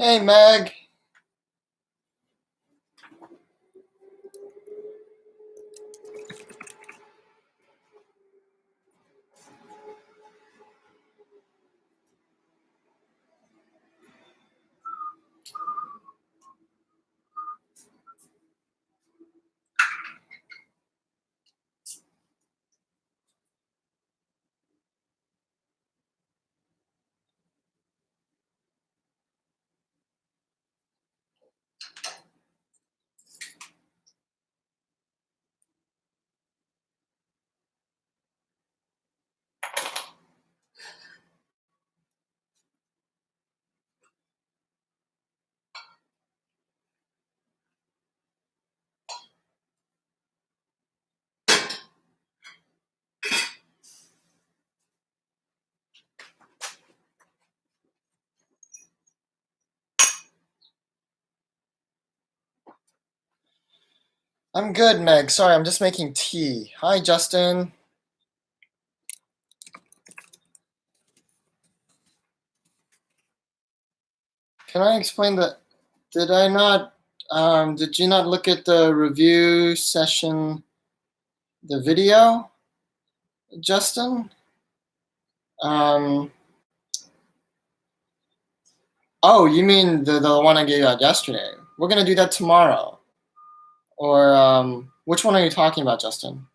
Hey, Meg. I'm good, Meg. Sorry, I'm just making tea. Hi, Justin. Can I explain that? Did I not, did you not look at the review session, the video, Justin? Um, oh, you mean the one I gave out yesterday? We're gonna do that tomorrow. Or, which one are you talking about, Justin?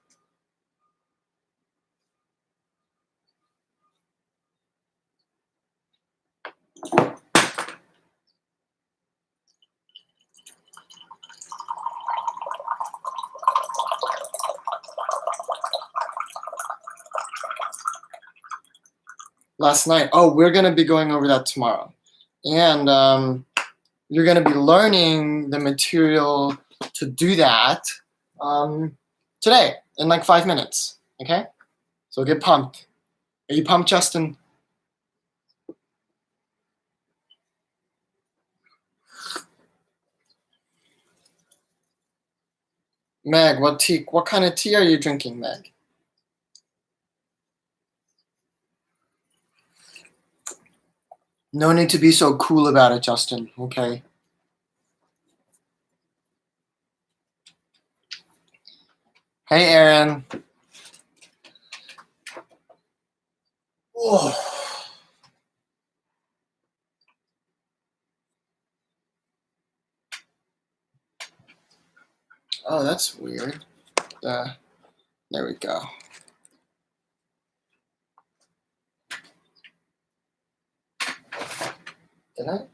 Last night. Oh, we're gonna be going over that tomorrow. And, you're going to be learning the material to do that today in like 5 minutes. Okay? So get pumped. Are you pumped, Justin? Meg, what tea? What kind of tea are you drinking, Meg? No need to be so cool about it, Justin. Okay? Hey, Aaron. Oh, oh, that's weird. There we go. Did I?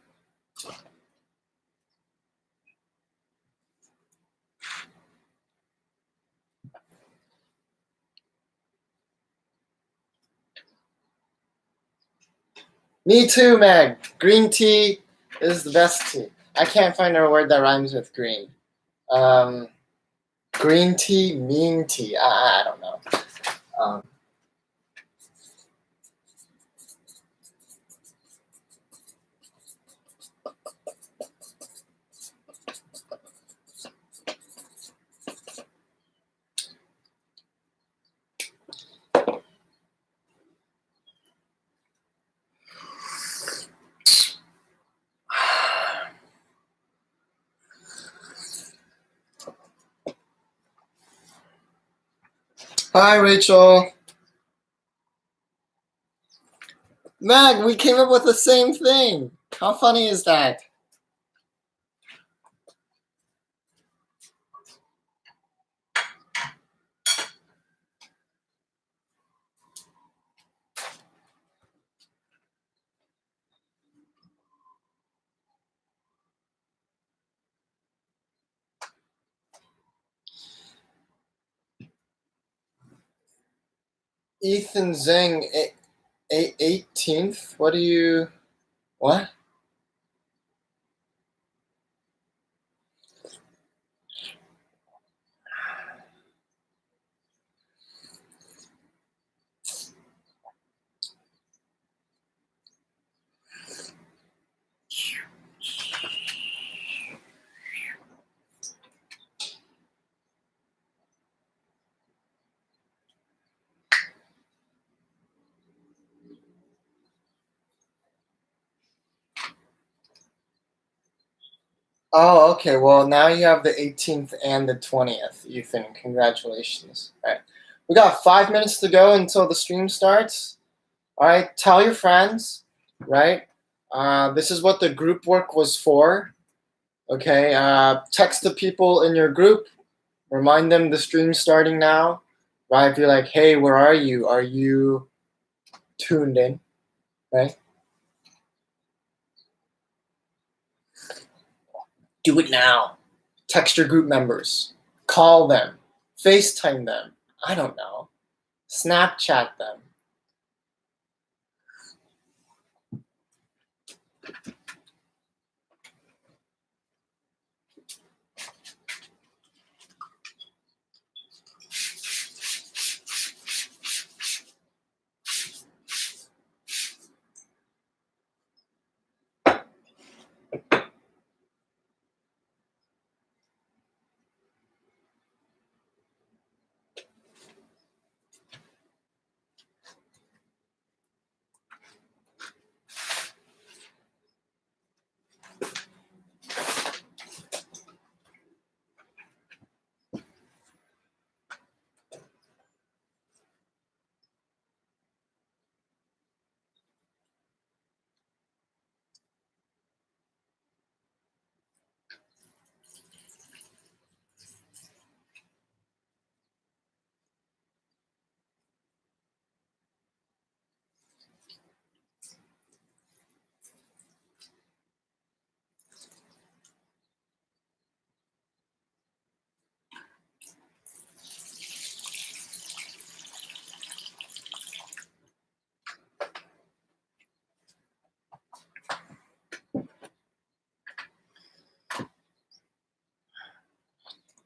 Me too, Meg. Green tea is the best tea. I can't find a word that rhymes with green. Um, green tea, mean tea. I don't know. Um, Hi, Rachel. Meg, we came up with the same thing. How funny is that? Ethan Zeng, 18th. What do you? What? Oh, okay. Well, now you have the 18th and the 20th, Ethan. Congratulations. All right. We got 5 minutes to go until the stream starts. All right. Tell your friends, right? This is what the group work was for. Okay. Text the people in your group. Remind them the stream's starting now. Right? Be like, hey, where are you? Are you tuned in? Right? Do it now. Text your group members. Call them. FaceTime them. I don't know. Snapchat them.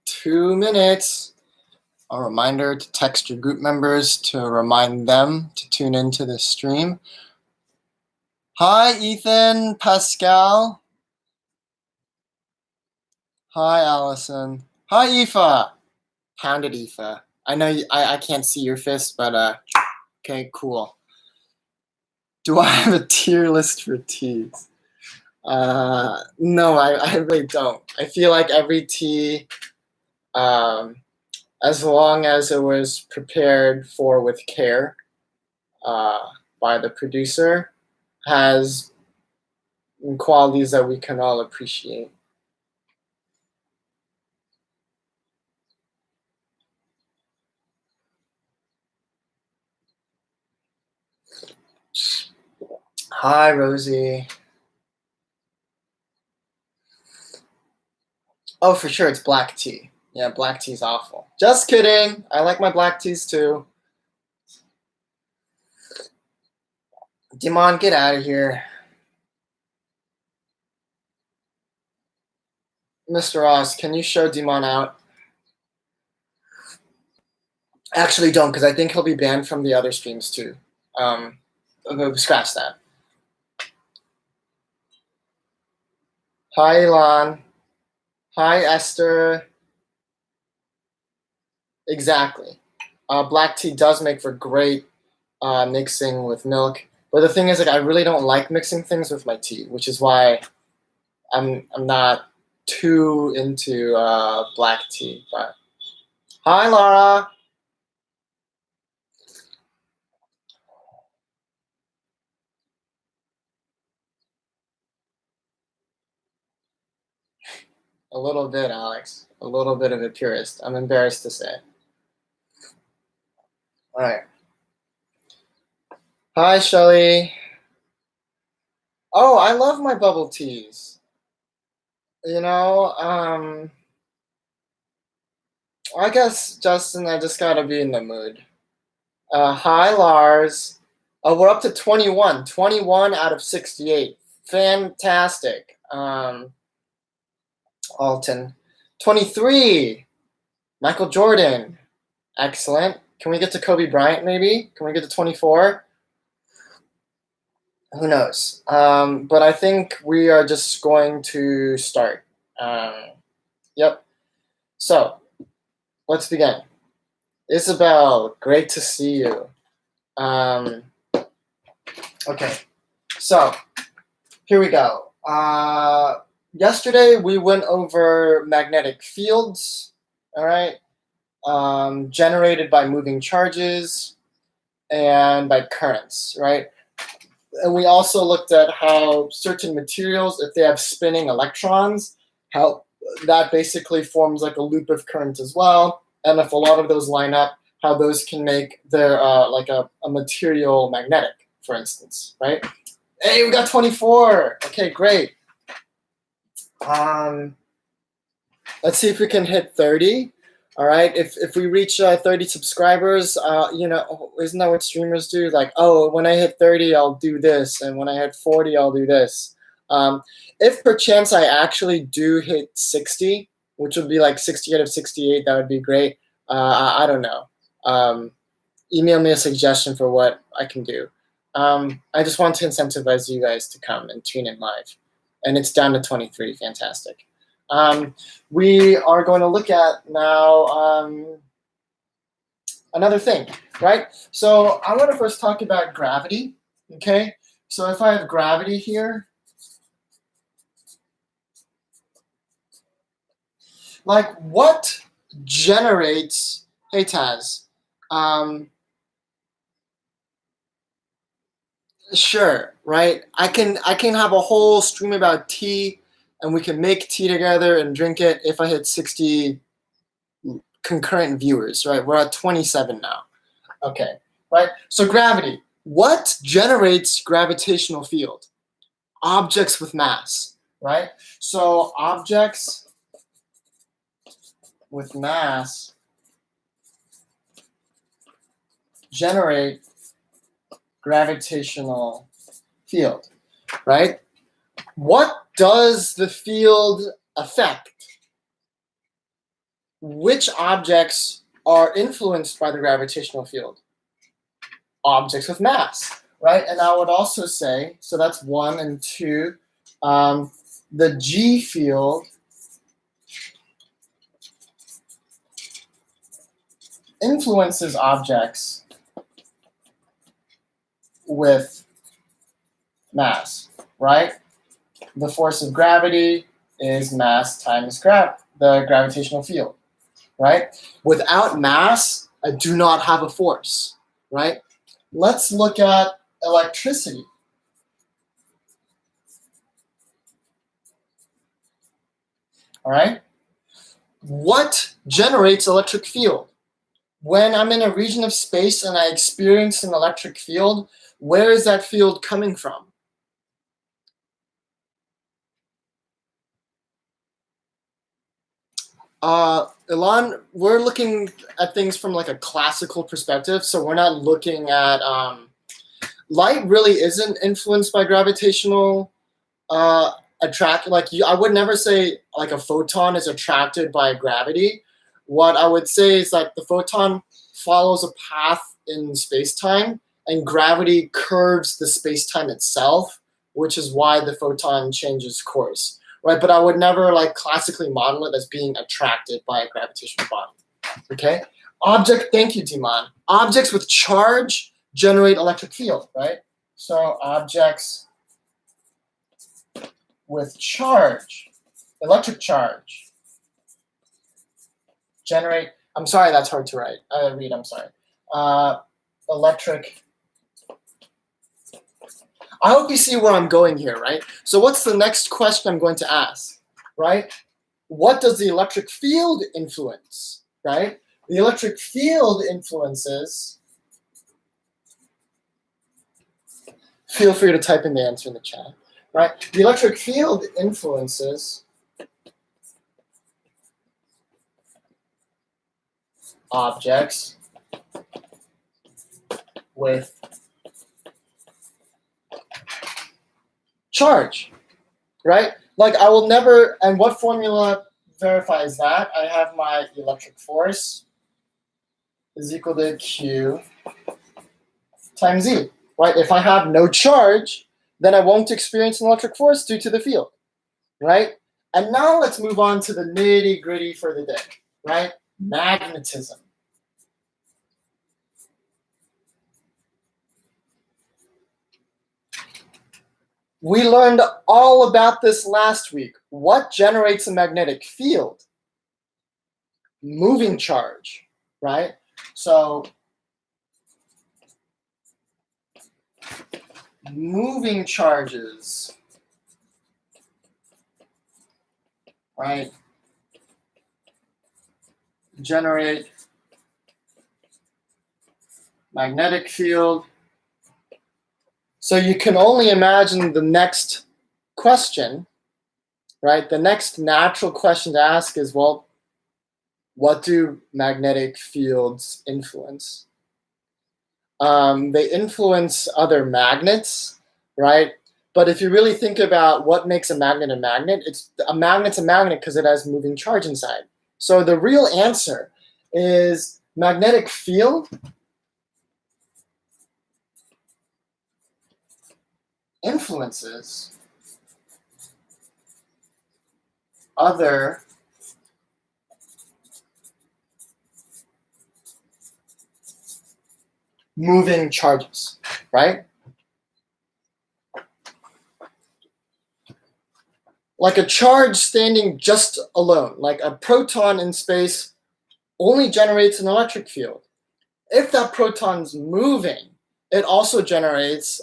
Two minutes. A reminder to text your group members to remind them to tune into this stream. Hi, Ethan, Pascal. Hi, Allison. Hi, Aoife. Pounded Aoife. I know I can't see your fist, but okay, cool. Do I have a tier list for teas? No, I really don't. I feel like every tea, as long as it was prepared for with care by the producer, has qualities that we can all appreciate. Hi, Rosie. Oh, for sure, it's black tea. Yeah, black tea's awful. Just kidding. I like my black teas too. Dimon, get out of here. Mr. Ross, can you show Dimon out? Actually, don't, because I think he'll be banned from the other streams too. Scratch that. Hi, Elon. Hi, Esther. Exactly. Black tea does make for great mixing with milk. But the thing is, like, I really don't like mixing things with my tea, which is why I'm not too into black tea. But hi, Laura. A little bit, Alex. A little bit of a purist. I'm embarrassed to say. All right. Hi, Shelly. Oh, I love my bubble teas. You know, I guess, Justin, I just gotta be in the mood. Hi, Lars. We're up to 21. 21 out of 68. Fantastic. Alton. 23. Michael Jordan. Excellent. Can we get to Kobe Bryant, maybe? Can we get to 24? Who knows? But I think we are just going to start. Yep. So, let's begin. Isabel, great to see you. Okay, so here we go. yesterday we went over magnetic fields, all right, generated by moving charges and by currents, right? And we also looked at how certain materials, if they have spinning electrons, how that basically forms like a loop of current as well. And if a lot of those line up, how those can make their like a material magnetic, for instance, right? Hey, we got 24. Okay, great. Let's see if we can hit 30. All right, if we reach 30 subscribers, you know, isn't that what streamers do? Like, oh, when I hit 30, I'll do this, and when I hit 40, I'll do this. If perchance I actually do hit 60, which would be like 60 out of 68, that would be great. I don't know. Email me a suggestion for what I can do. I just want to incentivize you guys to come and tune in live. And it's down to 23, fantastic. We are going to look at now another thing, right? So I want to first talk about gravity, okay? So if I have gravity here, like what generates, hey Taz, sure, right? I can have a whole stream about tea, and we can make tea together and drink it if I hit 60 concurrent viewers, right? We're at 27 now. Okay, right? So gravity. What generates gravitational field? Objects with mass, right? So objects with mass generate gravitational field, right? What does the field affect? Which objects are influenced by the gravitational field? Objects with mass, right? And I would also say, so that's 1 and 2, the G field influences objects with mass, right? The force of gravity is mass times the gravitational field, right? Without mass, I do not have a force, right? Let's look at electricity. All right? What generates electric field? When I'm in a region of space and I experience an electric field, where is that field coming from? Ilan, we're looking at things from like a classical perspective, so we're not looking at light really isn't influenced by gravitational attract. Like I would never say like a photon is attracted by gravity. What I would say is that the photon follows a path in space-time, and gravity curves the space-time itself, which is why the photon changes course. Right, but I would never like classically model it as being attracted by a gravitational body. Okay, thank you, Diman. Objects with charge generate electric field, right? So objects with charge, electric charge, generate. I'm sorry, that's hard to write. Read. I'm sorry. Electric. I hope you see where I'm going here, right? So what's the next question I'm going to ask, right? What does the electric field influence, right? The electric field influences, feel free to type in the answer in the chat, right? The electric field influences objects with charge, right? Like I will never, and what formula verifies that? I have my electric force is equal to Q times E, right? If I have no charge, then I won't experience an electric force due to the field, right? And now let's move on to the nitty gritty for the day, right? Magnetism. We learned all about this last week. What generates a magnetic field? Moving charge, right? So moving charges, right, generate magnetic field. So you can only imagine the next question, right? The next natural question to ask is, well, what do magnetic fields influence? They influence other magnets, right? But if you really think about what makes a magnet, it's a magnet's a magnet because it has moving charge inside. So the real answer is magnetic field influences other moving charges, right? Like a charge standing just alone, like a proton in space, only generates an electric field. If that proton's moving, it also generates,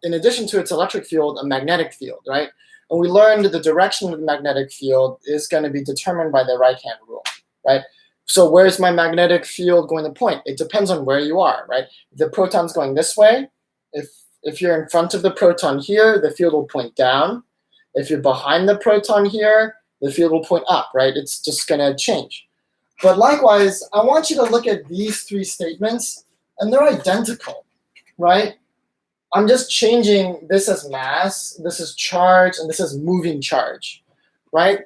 in addition to its electric field, a magnetic field, right? And we learned the direction of the magnetic field is going to be determined by the right-hand rule, right? So where's my magnetic field going to point? It depends on where you are, right? If the proton's going this way, if you're in front of the proton here, the field will point down. If you're behind the proton here, the field will point up, right? It's just going to change. But likewise, I want you to look at these three statements, and they're identical, right? I'm just changing this as mass, this is charge, and this is moving charge, right?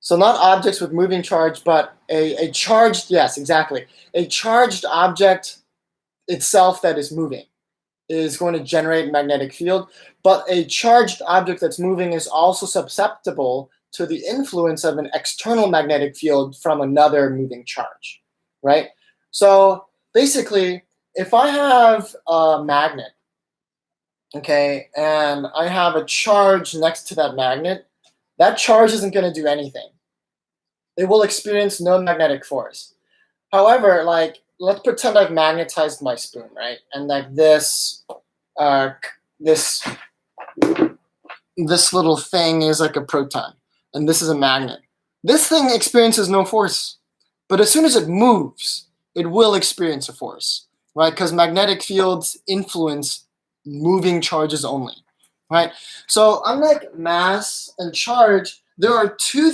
So not objects with moving charge, but a charged, yes, exactly. A charged object itself that is moving is going to generate a magnetic field, but a charged object that's moving is also susceptible to the influence of an external magnetic field from another moving charge, right? So basically, if I have a magnet, okay, and I have a charge next to that magnet, that charge isn't going to do anything. It will experience no magnetic force. However, like, let's pretend I've magnetized my spoon, right? And like this this little thing is like a proton, and this is a magnet. This thing experiences no force, but as soon as it moves, it will experience a force, right? Because magnetic fields influence moving charges only, right? So unlike mass and charge, there are two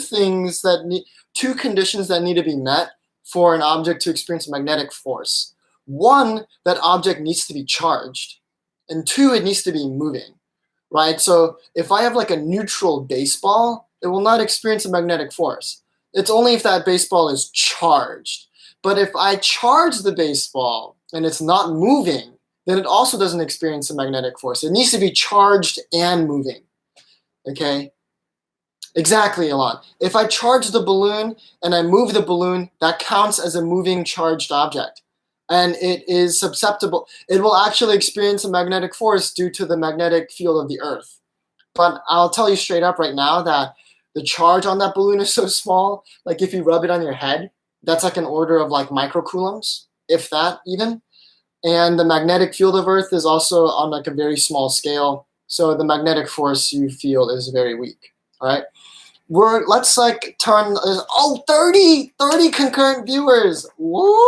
conditions that need to be met for an object to experience a magnetic force. One, that object needs to be charged, and two, it needs to be moving, right? So if I have like a neutral baseball, it will not experience a magnetic force. It's only if that baseball is charged. But if I charge the baseball and it's not moving, then it also doesn't experience a magnetic force. It needs to be charged and moving, okay? Exactly, Elon. If I charge the balloon and I move the balloon, that counts as a moving charged object. And it is susceptible. It will actually experience a magnetic force due to the magnetic field of the Earth. But I'll tell you straight up right now that the charge on that balloon is so small, like if you rub it on your head, that's like an order of like microcoulombs, if that even. And the magnetic field of Earth is also on like a very small scale. So the magnetic force you feel is very weak, all right? Let's like turn, 30 concurrent viewers. Woo!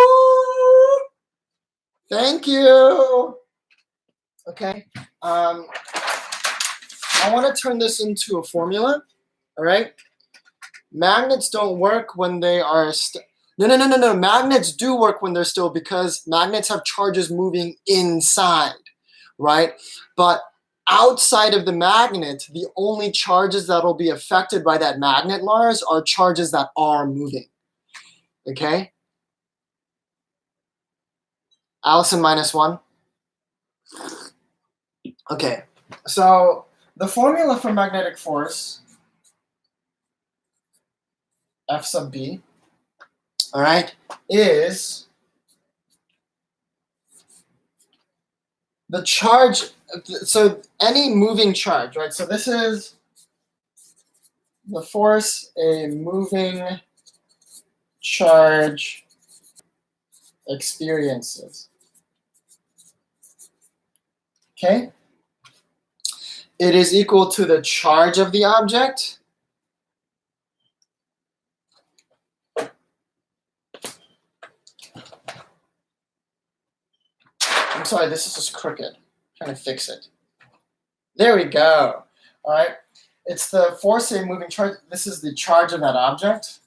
Thank you. Okay. I want to turn this into a formula. All right. Magnets don't work when they are no. Magnets do work when they're still, because magnets have charges moving inside, right? But outside of the magnet, the only charges that will be affected by that magnet, Lars, are charges that are moving. Okay? Allison -1. Okay. So the formula for magnetic force, F sub B, all right, is the charge, so any moving charge, right? So this is the force a moving charge experiences. Okay? It is equal to the charge of the object I'm sorry, this is just crooked. I'm trying to fix it. There we go. All right. It's the force a moving charge. This is the charge of that object.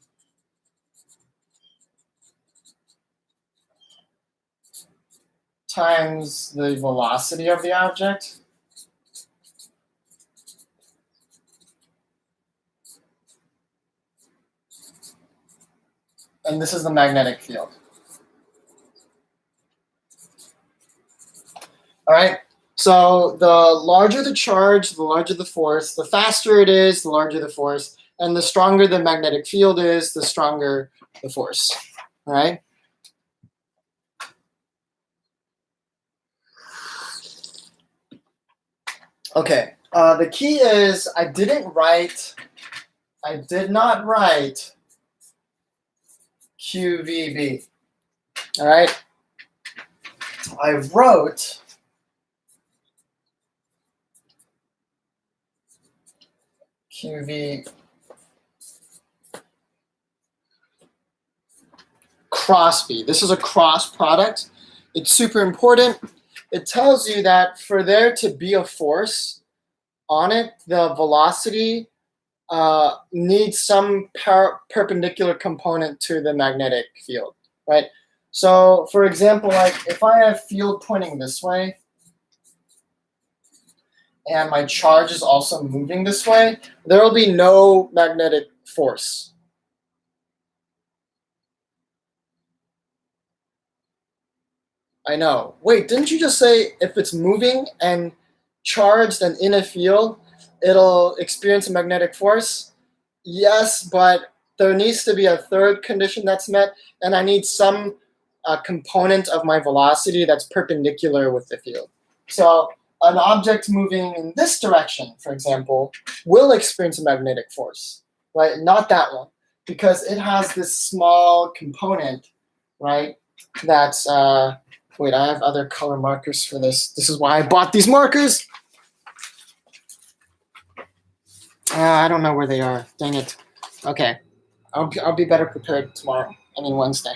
Times the velocity of the object. And this is the magnetic field. All right. So the larger the charge, the larger the force. The faster it is, the larger the force. And the stronger the magnetic field is, the stronger the force. All right. Okay. The key is I did not write QVB. All right. I wrote QV cross B. This is a cross product. It's super important. It tells you that for there to be a force on it, the velocity needs some perpendicular component to the magnetic field, right? So, for example, like if I have field pointing this way, and my charge is also moving this way, there will be no magnetic force. I know. Wait, didn't you just say if it's moving and charged and in a field, it'll experience a magnetic force? Yes, but there needs to be a third condition that's met, and I need some component of my velocity that's perpendicular with the field. So an object moving in this direction, for example, will experience a magnetic force, right? Not that one, because it has this small component, right? That's, wait, I have other color markers for this. This is why I bought these markers. I don't know where they are. Dang it. Okay. I'll be better prepared tomorrow. I mean, Wednesday.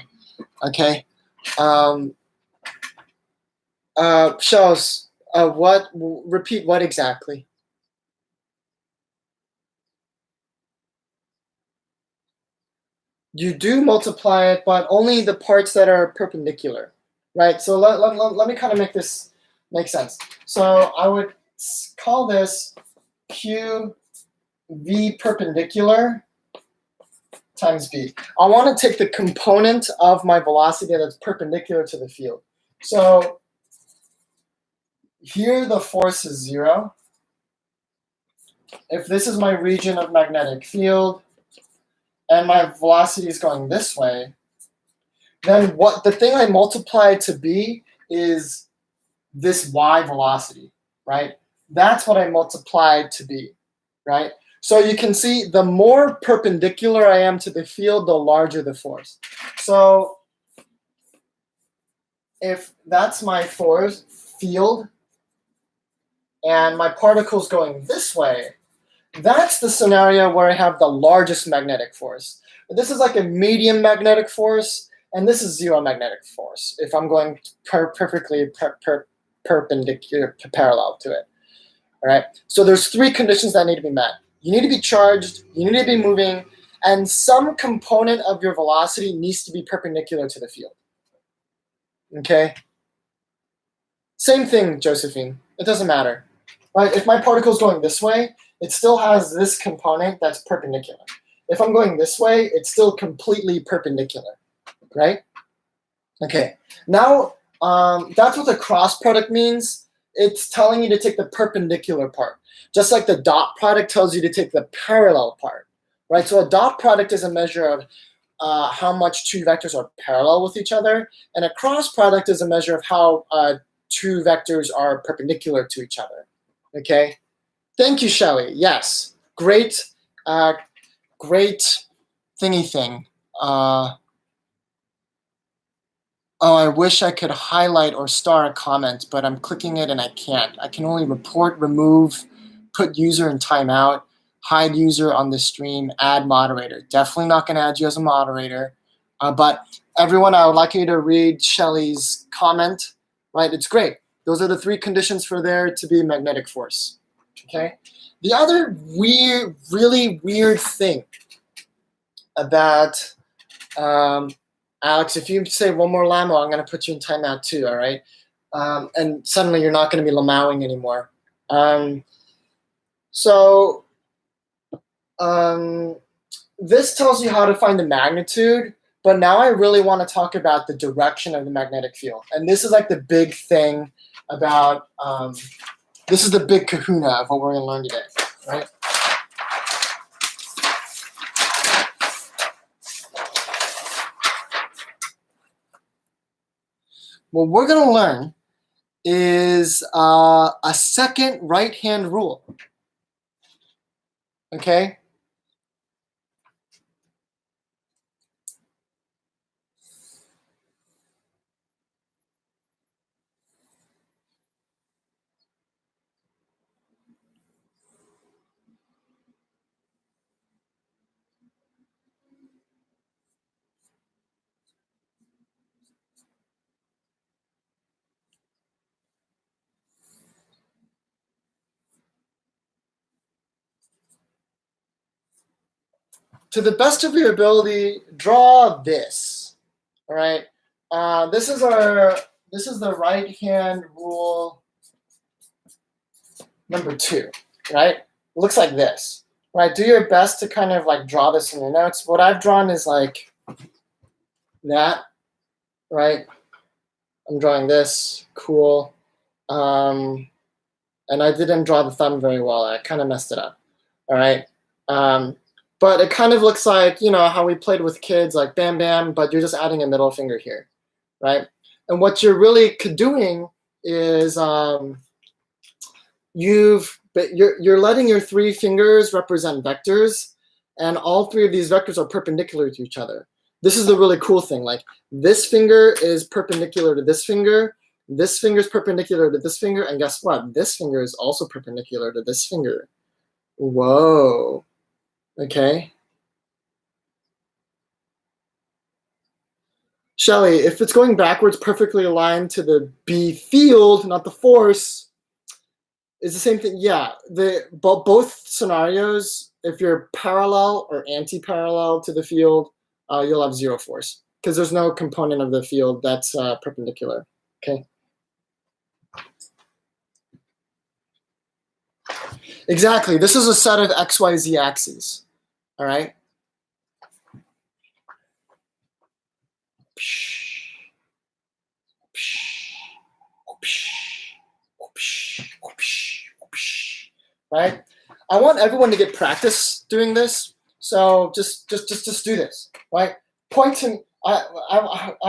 Okay. Shells, repeat what exactly? You do multiply it, but only the parts that are perpendicular, right? So let me kind of make this make sense. So I would call this Q V perpendicular times B. I want to take the component of my velocity that's perpendicular to the field. So here the force is 0. If this is my region of magnetic field and my velocity is going this way, then what the thing I multiply to B is this y velocity, right? That's what I multiplied to B, right? So you can see the more perpendicular I am to the field, the larger the force. So if that's my force field and my particle's going this way, that's the scenario where I have the largest magnetic force. This is like a medium magnetic force, and this is 0 magnetic force if I'm going perfectly perpendicular, parallel to it. All right. So there's 3 conditions that need to be met. You need to be charged, you need to be moving, and some component of your velocity needs to be perpendicular to the field. Okay? Same thing, Josephine. It doesn't matter. Right? If my particle is going this way, it still has this component that's perpendicular. If I'm going this way, it's still completely perpendicular. Right? Okay. Now, that's what the cross product means. It's telling you to take the perpendicular part. Just like the dot product tells you to take the parallel part, right? So a dot product is a measure of how much 2 vectors are parallel with each other, and a cross product is a measure of how two vectors are perpendicular to each other. Okay? Thank you, Shelley. Yes, great, great thingy thing. Oh, I wish I could highlight or star a comment, but I'm clicking it and I can't. I can only report, remove, put user in timeout, hide user on the stream, add moderator. Definitely not going to add you as a moderator. But everyone, I would like you to read Shelley's comment, right? It's great. Those are the three conditions for there to be magnetic force, okay? The other really weird thing about Alex, if you say one more Lamo, I'm going to put you in timeout too, all right? And suddenly you're not going to be Lamowing anymore. This tells you how to find the magnitude, but now I really want to talk about the direction of the magnetic field. And this is like the big thing about, this is the big kahuna of what we're going to learn today, right? What we're going to learn is a second right-hand rule, okay? To the best of your ability, draw this. All right. This is the right hand rule number 2. Right. It looks like this. Right. Do your best to kind of like draw this in your notes. What I've drawn is like that. Right. I'm drawing this. Cool. And I didn't draw the thumb very well. I kind of messed it up. All right. But it kind of looks like, you know, how we played with kids, like bam, bam, but you're just adding a middle finger here, right? And what you're really doing is you're letting your 3 fingers represent vectors, and all 3 of these vectors are perpendicular to each other. This is the really cool thing. Like this finger is perpendicular to this finger is perpendicular to this finger, and guess what? This finger is also perpendicular to this finger. Whoa. Okay. Shelley, if it's going backwards perfectly aligned to the B field, not the force, it's the same thing. Yeah, both scenarios, if you're parallel or anti-parallel to the field, you'll have 0 force because there's no component of the field that's perpendicular. Okay. Exactly. This is a set of XYZ axes. All right. Right? I want everyone to get practice doing this. So just do this, right? Point to,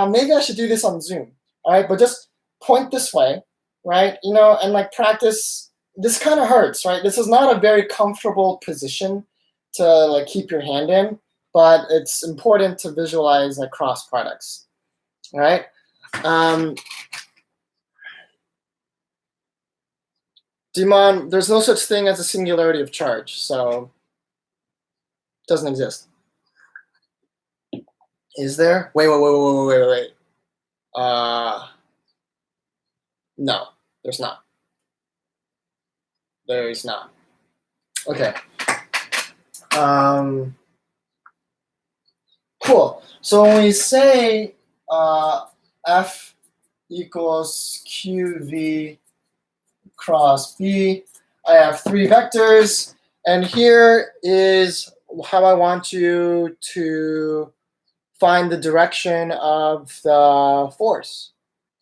maybe I should do this on Zoom, all right? But just point this way, right? You know, and like practice. This kind of hurts, right? This is not a very comfortable position to like keep your hand in, but it's important to visualize like cross products, all right? Dimon, there's no such thing as a singularity of charge, so it doesn't exist. Is there? Wait. No, there's not. There is not. Okay. Cool. So when we say F equals QV cross B, I have 3 vectors, and here is how I want you to find the direction of the force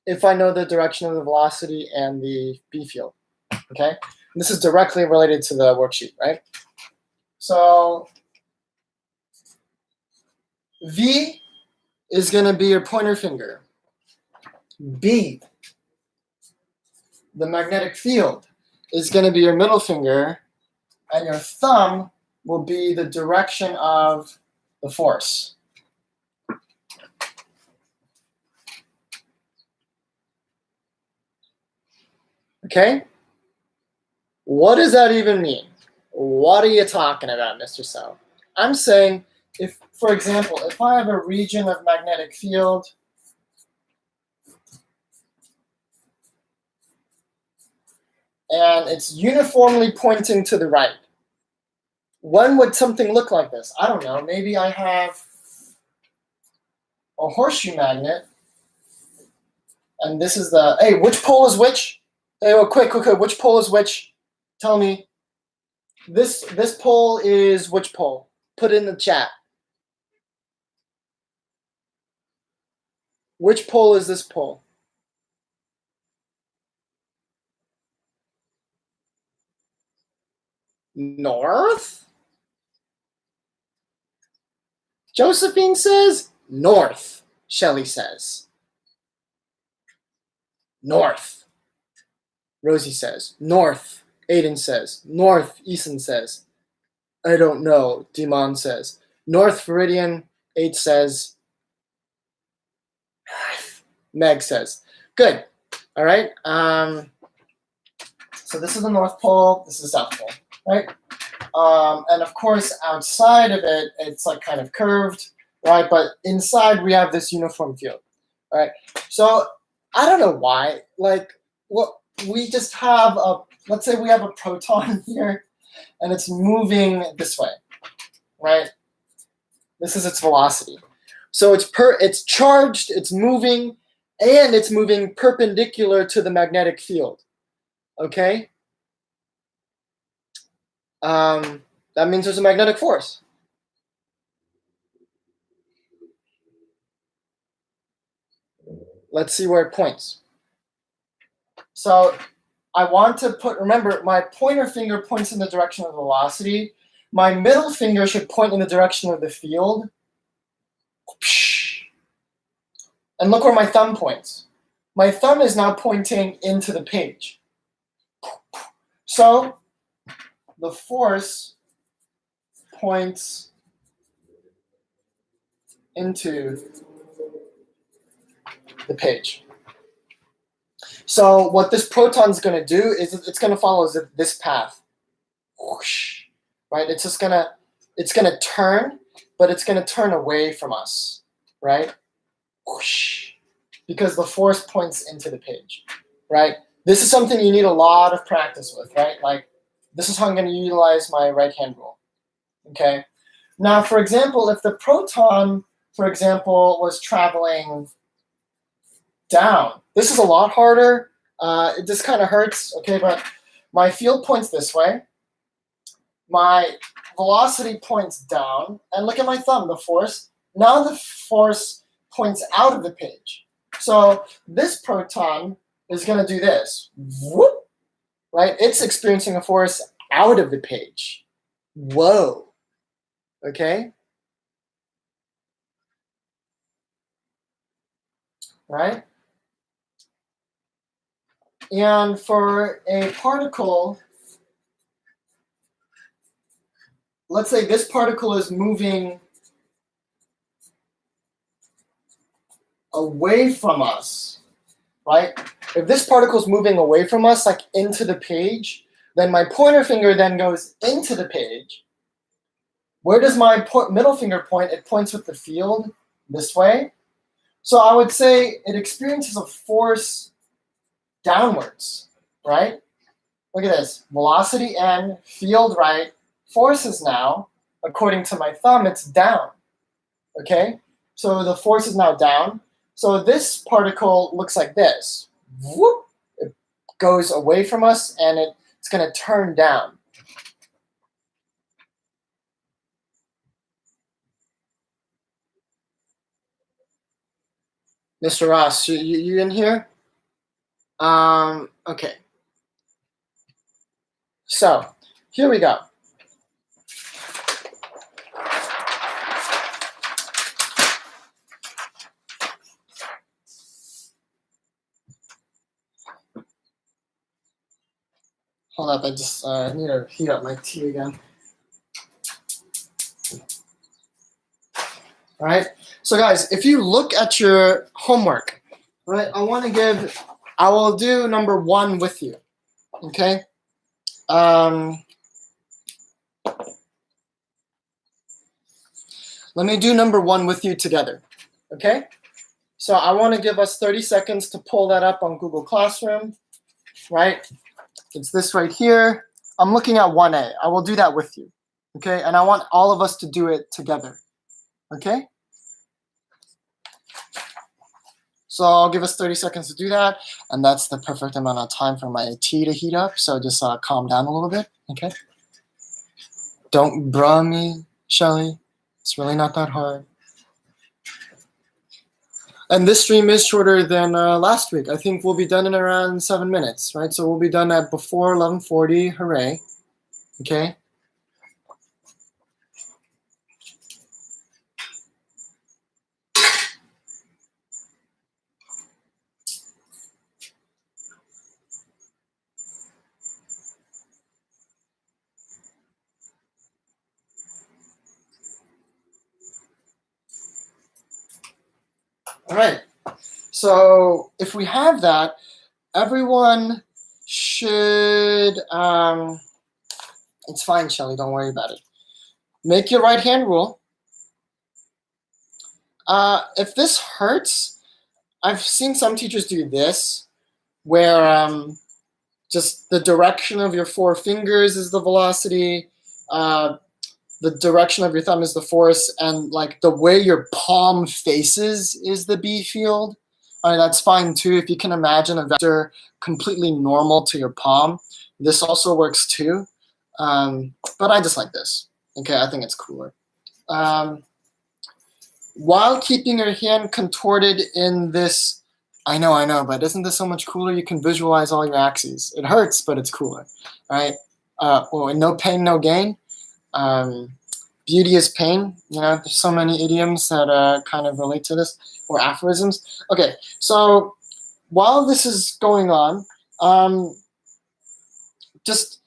if I know the direction of the velocity and the B field, okay? And this is directly related to the worksheet, right? So V is going to be your pointer finger. B the magnetic field is going to be your middle finger, and your thumb will be the direction of the force. Okay? What does that even mean? What are you talking about, Mr. So? I'm saying, if, for example, if I have a region of magnetic field, and it's uniformly pointing to the right, when would something look like this? I don't know. Maybe I have a horseshoe magnet, and this is the, hey, which pole is which? Hey, oh, quick, which pole is which? Tell me. This pole is which pole? Put it in the chat. Which pole is this pole? North? Josephine says north. Shelley says north. Rosie says north. Aiden says north. Eason says I don't know. Dimon says North Viridian. 8 says north. Meg says good. All right. So this is the North Pole. This is the South Pole, right? And of course, outside of it, it's like kind of curved, right? But inside, we have this uniform field, right? So I don't know why. Like, what we just have a, let's say we have a proton here, and it's moving this way, right? This is its velocity. So it's charged, it's moving, and it's moving perpendicular to the magnetic field. Okay? That means there's a magnetic force. Let's see where it points. So I want to put, remember, my pointer finger points in the direction of velocity. My middle finger should point in the direction of the field. And look where my thumb points. My thumb is now pointing into the page. So the force points into the page. So what this proton is going to do is it's going to follow this path. Whoosh, right? It's going to turn, but it's going to turn away from us, right? Whoosh, because the force points into the page, right? This is something you need a lot of practice with, right? Like, this is how I'm going to utilize my right-hand rule, okay? Now, for example, if the proton, for example, was traveling down, this is a lot harder. This kind of hurts, okay? But my field points this way. My velocity points down. And look at my thumb, the force. Now the force points out of the page. So this proton is going to do this. Whoop, right? It's experiencing a force out of the page. Whoa. Okay? Right? And for a particle, let's say this particle is moving away from us, right? If this particle is moving away from us, like into the page, then my pointer finger then goes into the page. Where does my middle finger point? It points with the field this way. So I would say it experiences a force downwards, right? Look at this. Velocity n, field right, force is now, according to my thumb, it's down. Okay? So the force is now down. So this particle looks like this. Whoop! It goes away from us, and it's going to turn down. Mr. Ross, you in here? Okay. So here we go. Hold up, I just need to heat up my tea again. All right. So guys, if you look at your homework, right, I will do number 1 with you. Okay. Let me do number 1 with you together. Okay. So I want to give us 30 seconds to pull that up on Google Classroom. Right. It's this right here. I'm looking at 1A. I will do that with you. Okay. And I want all of us to do it together. Okay. So I'll give us 30 seconds to do that, and that's the perfect amount of time for my tea to heat up, so just calm down a little bit, okay? Don't bruh me, Shelly. It's really not that hard. And this stream is shorter than last week. I think we'll be done in around 7 minutes, right? So we'll be done at before 11:40, hooray, okay? All right, so if we have that, everyone should, it's fine, Shelly, don't worry about it. Make your right hand rule. If this hurts, I've seen some teachers do this, where just the direction of your 4 fingers is the velocity, the direction of your thumb is the force, and like the way your palm faces is the B field. That's fine too. If you can imagine a vector completely normal to your palm, this also works too. But I just like this. Okay, I think it's cooler. While keeping your hand contorted in this, I know, but isn't this so much cooler? You can visualize all your axes. It hurts, but it's cooler, right? Well, no pain, no gain. Beauty is pain. You know, there's so many idioms that kind of relate to this, or aphorisms. Okay, so while this is going on, just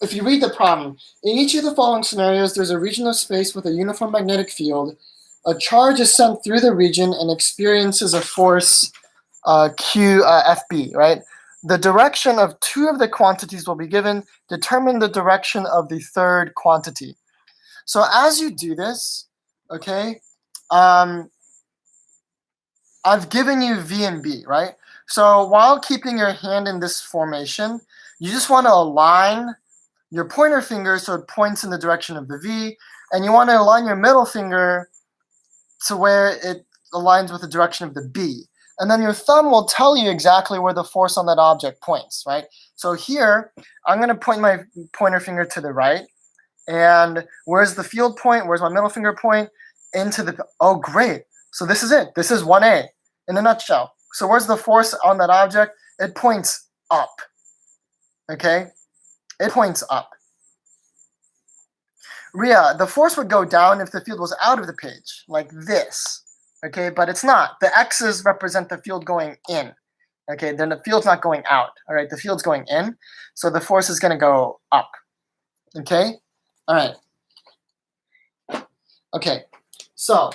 if you read the problem, in each of the following scenarios, there's a region of space with a uniform magnetic field. A charge is sent through the region and experiences a force Q FB, right? The direction of 2 of the quantities will be given. Determine the direction of the 3rd quantity. So as you do this, okay, I've given you V and B, right? So while keeping your hand in this formation, you just want to align your pointer finger so it points in the direction of the V, and you want to align your middle finger to where it aligns with the direction of the B. And then your thumb will tell you exactly where the force on that object points, right? So here, I'm going to point my pointer finger to the right. And where's the field point? Where's my middle finger point? Into the, oh, great. So this is it. This is 1A in a nutshell. So where's the force on that object? It points up, okay? It points up. Ria, the force would go down if the field was out of the page, like this. Okay, but it's not. The X's represent the field going in. Okay, then the field's not going out. All right, the field's going in, so the force is going to go up. Okay, all right. Okay, so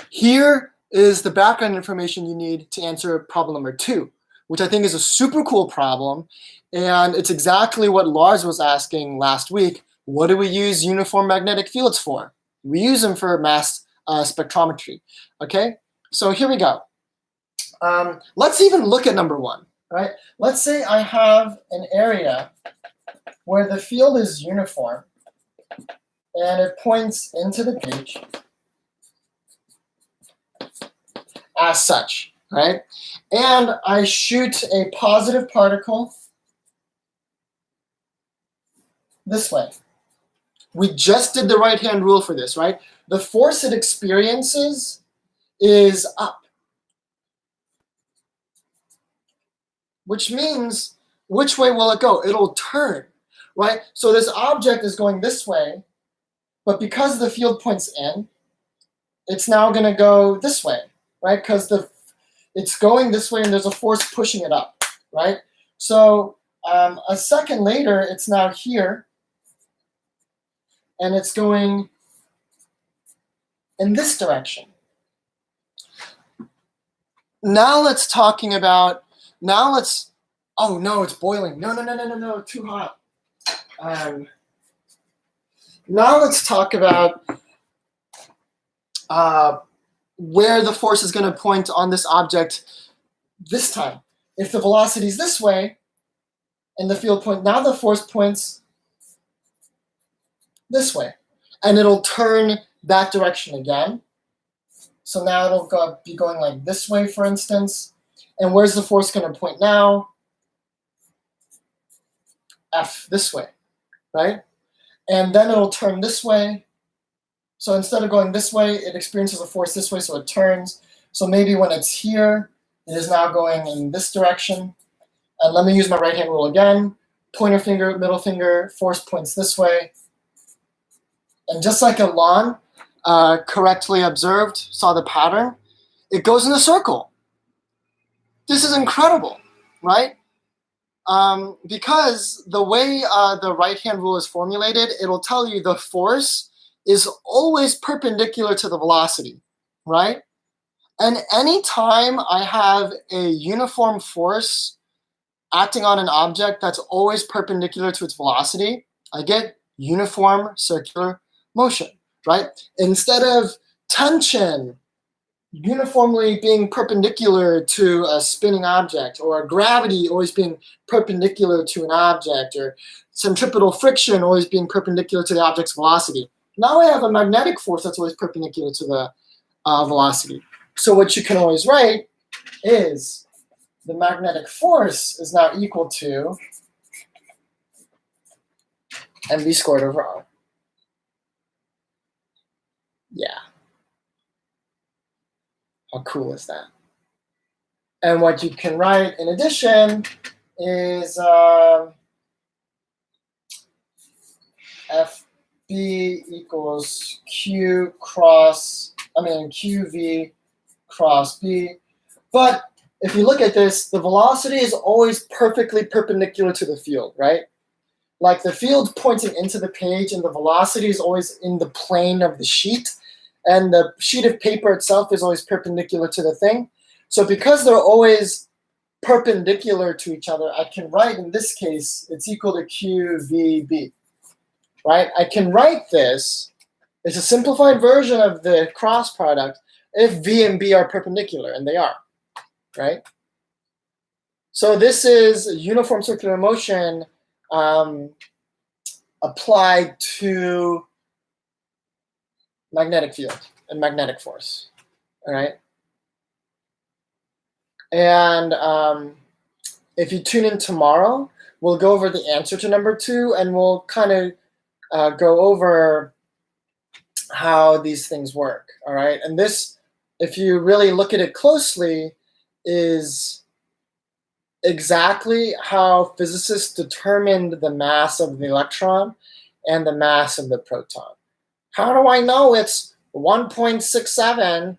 here is the background information you need to answer problem number 2, which I think is a super cool problem, and it's exactly what Lars was asking last week. What do we use uniform magnetic fields for? We use them for mass spectrometry. Okay, so here we go. Let's even look at number 1, right? Let's say I have an area where the field is uniform and it points into the page as such, right? And I shoot a positive particle this way. We just did the right-hand rule for this, right? The force it experiences is up. Which means, which way will it go? It'll turn, right? So this object is going this way, but because the field points in, it's now going to go this way, right? Because it's going this way and there's a force pushing it up, right? So a second later, it's now here, and it's going in this direction. Now let's talking about, oh no, it's boiling. No, too hot. Now let's talk about where the force is going to point on this object this time. If the velocity is this way, and the field point, now the force points this way. And it'll turn that direction again. So now it'll be going like this way, for instance. And where's the force going to point now? F, this way, right? And then it'll turn this way. So instead of going this way, it experiences a force this way, so it turns. So maybe when it's here, it is now going in this direction. And let me use my right-hand rule again. Pointer finger, middle finger, force points this way. And just like Elon correctly observed, saw the pattern, it goes in a circle. This is incredible, right? Because the way the right-hand rule is formulated, it'll tell you the force is always perpendicular to the velocity, right? And anytime I have a uniform force acting on an object that's always perpendicular to its velocity, I get uniform circular motion, right? Instead of tension uniformly being perpendicular to a spinning object, or gravity always being perpendicular to an object, or centripetal friction always being perpendicular to the object's velocity. Now I have a magnetic force that's always perpendicular to the velocity. So what you can always write is the magnetic force is now equal to mv squared over r. Yeah. How cool is that? And what you can write in addition is FB equals QV cross B. But if you look at this, the velocity is always perfectly perpendicular to the field, right? Like the field pointing into the page and the velocity is always in the plane of the sheet. And the sheet of paper itself is always perpendicular to the thing. So because they're always perpendicular to each other, I can write, in this case, it's equal to QVB, right? I can write this, it's a simplified version of the cross product, if V and B are perpendicular, and they are, right? So this is uniform circular motion applied to magnetic field and magnetic force, all right? And if you tune in tomorrow, we'll go over the answer to number 2, and we'll kind of go over how these things work, all right? And this, if you really look at it closely, is exactly how physicists determined the mass of the electron and the mass of the proton. How do I know it's 1.67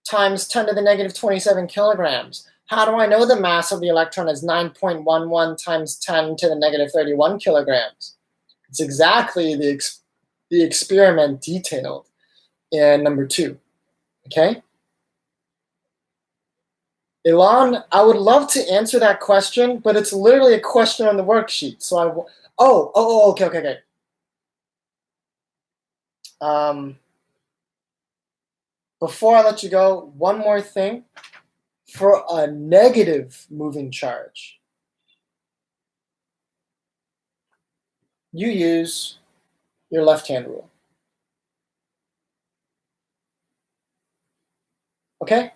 times 10 to the negative 27 kilograms? How do I know the mass of the electron is 9.11 times 10 to the negative 31 kilograms? It's exactly the experiment detailed in number 2, okay? Elon, I would love to answer that question, but it's literally a question on the worksheet. So okay. Before I let you go, one more thing. For a negative moving charge, you use your left-hand rule. Okay?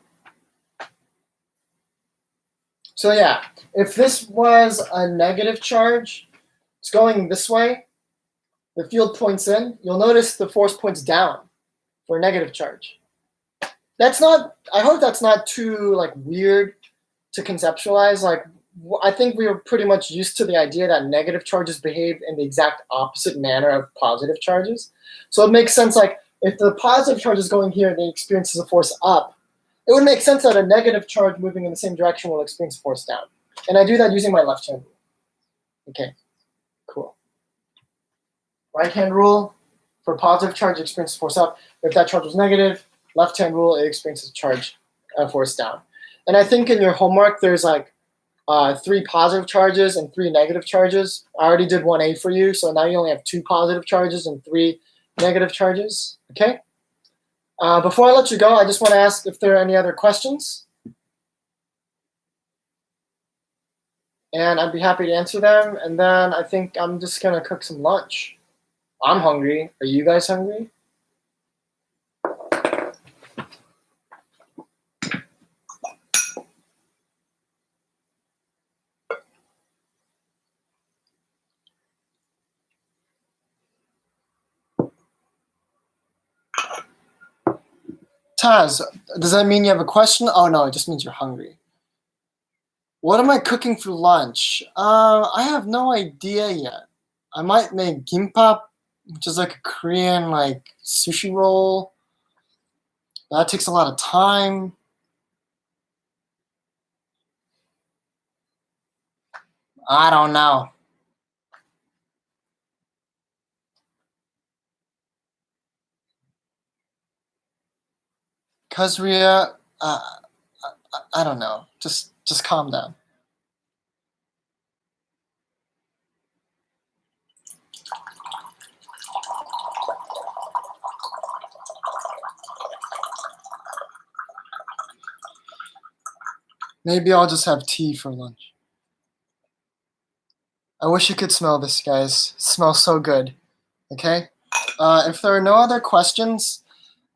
So yeah, if this was a negative charge, it's going this way, the field points in, you'll notice the force points down for a negative charge. That's not, I hope that's not too like weird to conceptualize. Like, I think we were pretty much used to the idea that negative charges behave in the exact opposite manner of positive charges. So it makes sense, like, if the positive charge is going here and it experiences a force up, it would make sense that a negative charge moving in the same direction will experience force down. And I do that using my left hand rule. Okay, cool. Right hand rule, for positive charge, it experiences force up. If that charge was negative, left hand rule, it experiences charge force down. And I think in your homework, there's like 3 positive charges and 3 negative charges. I already did 1A for you, so now you only have 2 positive charges and 3 negative charges, okay? Before I let you go, I just want to ask if there are any other questions. And I'd be happy to answer them. And then I think I'm just going to cook some lunch. I'm hungry. Are you guys hungry? Taz, does that mean you have a question? Oh no, it just means you're hungry. What am I cooking for lunch? I have no idea yet. I might make gimbap, which is like a Korean like sushi roll. That takes a lot of time. I don't know. Kazria, I don't know. Just calm down. Maybe I'll just have tea for lunch. I wish you could smell this, guys. It smells so good. Okay? If there are no other questions,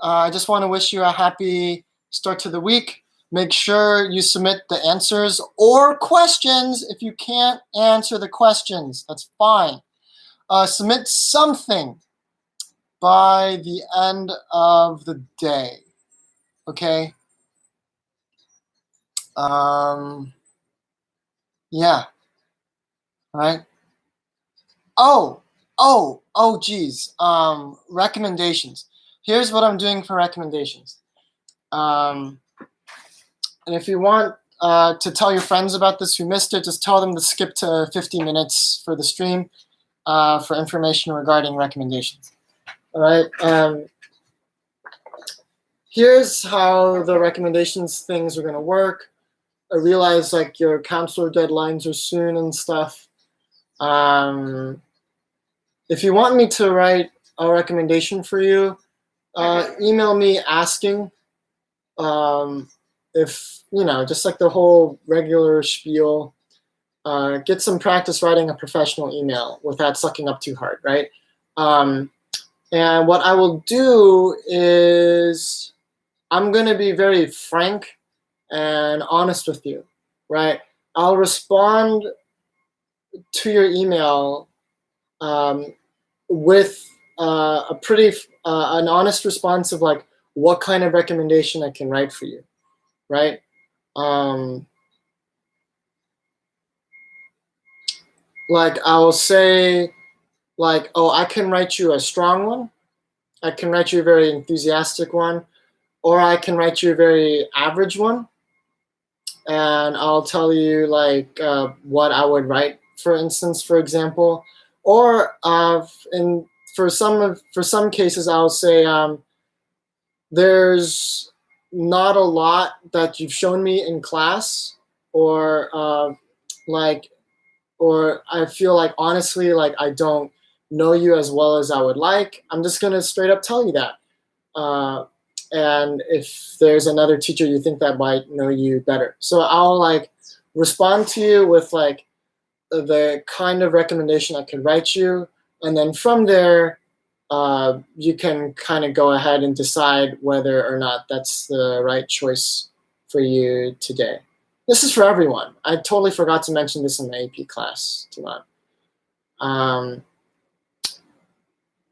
I just want to wish you a happy start to the week. Make sure you submit the answers or questions. If you can't answer the questions, that's fine. Submit something by the end of the day. Okay? Yeah. All right. Geez. Recommendations. Here's what I'm doing for recommendations. And if you want to tell your friends about this who missed it, just tell them to skip to 50 minutes for the stream for information regarding recommendations. All right. Here's how the recommendations things are going to work. I realize like your counselor deadlines are soon and stuff. If you want me to write a recommendation for you, email me asking. If, just like the whole regular spiel, get some practice writing a professional email without sucking up too hard, right? And what I will do is I'm going to be very frank and honest with you, right? I'll respond to your email with a pretty an honest response of like what kind of recommendation I can write for you, right? Like I'll say like, oh, I can write you a strong one, I can write you a very enthusiastic one, or I can write you a very average one, and I'll tell you like what I would write, for instance, for example. Or for some cases, I'll say there's not a lot that you've shown me in class, or or I feel like honestly like I don't know you as well as I would like. I'm just gonna straight up tell you that. And if there's another teacher you think that might know you better, so I'll like respond to you with like the kind of recommendation I could write you, and then from there you can kind of go ahead and decide whether or not that's the right choice for you today. This is for everyone. I totally forgot to mention this in the AP class, Timon.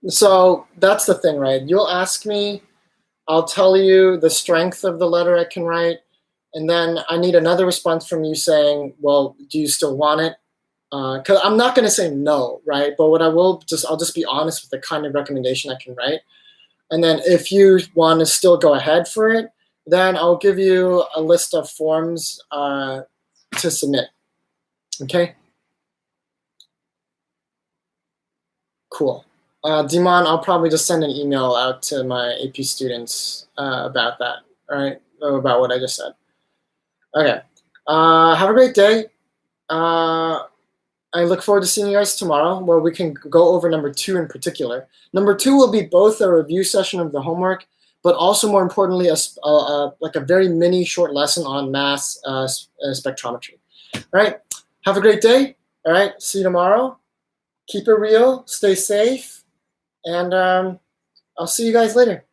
So that's the thing, right? You'll ask me, I'll tell you the strength of the letter I can write, and then I need another response from you saying, well, do you still want it? Because I'm not going to say no, right? But what I'll just be honest with the kind of recommendation I can write. And then if you want to still go ahead for it, then I'll give you a list of forms to submit. Okay? Cool. Dimon, I'll probably just send an email out to my AP students about that, all right? About what I just said. Okay. Have a great day. I look forward to seeing you guys tomorrow, where we can go over number 2 in particular. Number 2 will be both a review session of the homework, but also more importantly, like a very mini short lesson on mass spectrometry. All right. Have a great day. All right. See you tomorrow. Keep it real. Stay safe. And I'll see you guys later.